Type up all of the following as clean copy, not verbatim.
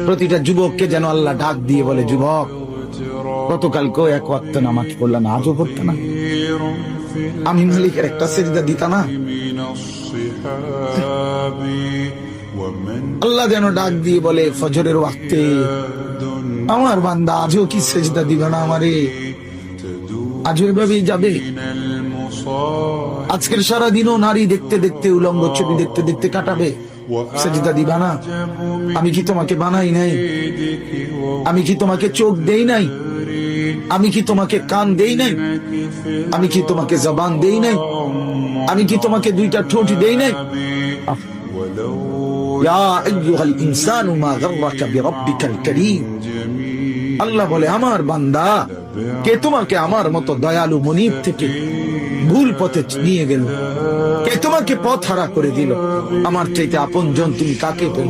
প্রতিটা যুবককে যেন আল্লাহ ডাক দিয়ে বলে, যুবক গতকালকেও এক ওয়াক্ত নামাজ পড়লা না, আজও পড়তা না? আমি মালিকের একটা সেজদা দিতা না? আল্লাহ যেন ডাক দিয়ে বলে ফজরের ওয়াক্তে, আমার বান্দা আজও কি সেজদা দিবে না আমারে? আজও এভাবেই যাবে? আজকের সারাদিনও নারী দেখতে দেখতে, উলঙ্গ ছবি দেখতে দেখতে কাটাবে, সেজদা দিবা না? আমি কি তোমাকে বানাই নাই? আমি কি তোমাকে চোখ দেই নাই? আমি কি তোমাকে কান দেই নাই? আমি কি তোমাকে জবান দেই নাই? আমি কি তোমাকে দুইটা ঠোঁট দেই নাই? ইয়া আইয়ুহাল ইনসানু মা গাররাকা বিরাব্বিকাল কারীম। আল্লাহ বলে, আমার বান্দা, কে তোমাকে আমার মতো দয়ালু মনিব থেকে ভুল পথে নিয়ে গেল? কে তোমাকে পথ হারা করে দিল? আমার চাইতে আপন জন তুমি কাকে পেল?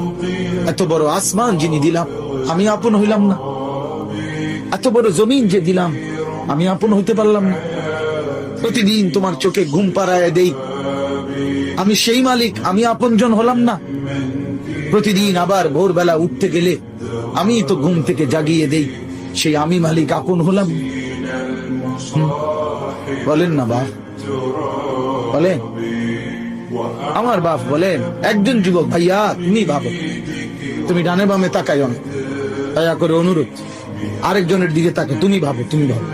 এত বড় আসমান যিনি দিলাম, আমি আপন হইলাম না? এত বড় জমিন যে দিলাম, আমি আপন হইতে পারলাম না? প্রতিদিন তোমার চোখে ঘুম পাড়ায় দেই, আমি সেই মালিক, আমি আপন জন হলাম না? প্রতিদিন আবার ভোরবেলা উঠতে গেলে আমি তো ঘুম থেকে জাগিয়ে দেই, সেই আমি মালিক আপন হলাম? বলেন না বাপ, বলেন। আমার বাপ বলেন, একজন যুবক, ভাইয়া তুমি ভাবো, তুমি ডানে বামে তাকাইও না, দয়া করে অনুরোধ, আরেকজনের দিকে তাকে, তুমি ভাবো, তুমি ভাবো।